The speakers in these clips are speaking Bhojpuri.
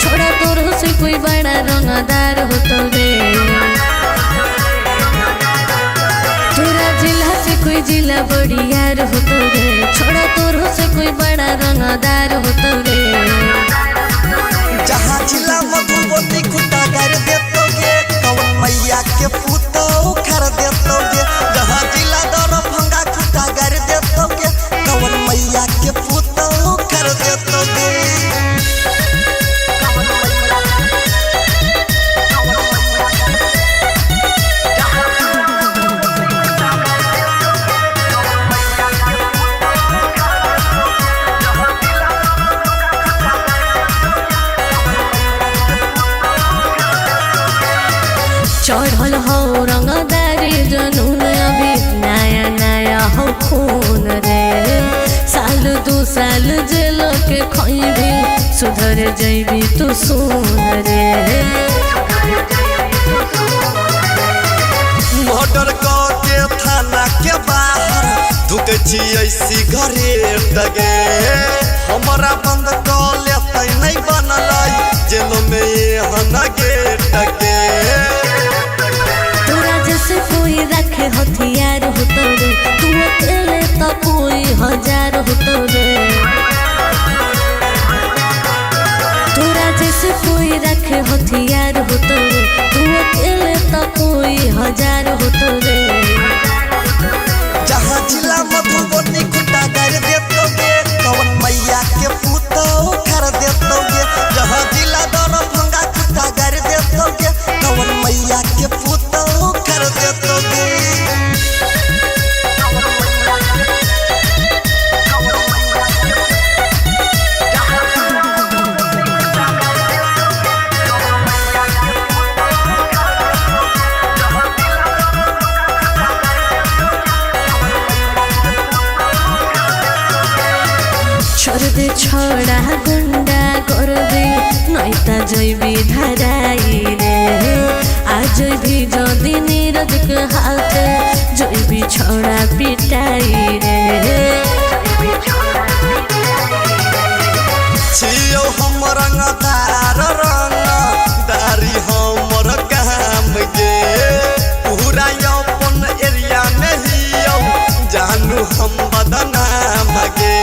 छोड़ा तोर से कोई बड़ा रंगदार हो तो रे। तोरा जिला से कोई जिला बड़ी यार हो तो रे। छोड़ा तोर से कोई बड़ा रंगदार हो तो रे। जहाँ जिला मधुबनी खुटा कर देतोगे कवन मैया के पूतो उखड़ देतोगे। जहाँ जिला दरभंगा खुटा कर देतोगे कवन मैया के पूतो उखड़ देतोगे। चढ़ल हो रंगदारी जनून अभी नया नया हो खून रे। साल दू साल जेल के खैबी सुधर जैबी तू सुन रे। मर्डर के थाना के बाहर धुके छी ऐसी घरे डगे। हमारा बंद कर लेते नहीं बनल जेल में यहाँ गेट के। कोई रखे हथियार हो तो रे। तू अकेले तो कोई हजार हो तो रे। तोरा जैसे कोई रखे हथियार हो तो रे। तू अकेले तो कोई हजार हो तो रे। जहाँ जिला मधुबनी खुटा कर देतोगे कवन मैया के पूतो उखड़ देतोगे। जहाँ जिला दरभंगा खुटा कर देतोगे कवन मैया के पूतो उखड़ देतोगे। छोड़ दे छोड़ा गुंडा कर दे नैता जैबी धराई रे। आज भी जदि नीरज के हाथ जैबी छोड़ा पिटाई रे। छियो हम रंगदार रंगदारी हमर काम गे। पूरा अपन एरिया में हियो जानू हम बदनाम गे।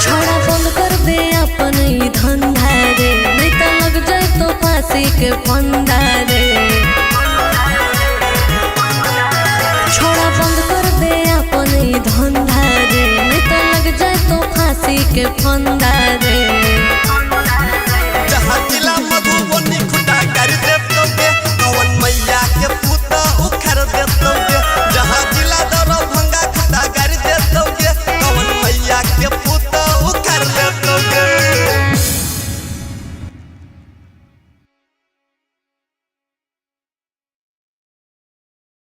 छोड़ा बंद कर दे अपन ई धंधा रे। नहीं तो लग जाए तो फांसी के फंदा रे। छोड़ा बंद कर दे अपन ई धंधा रे। नहीं तो लग जाए तो फांसी के फंदा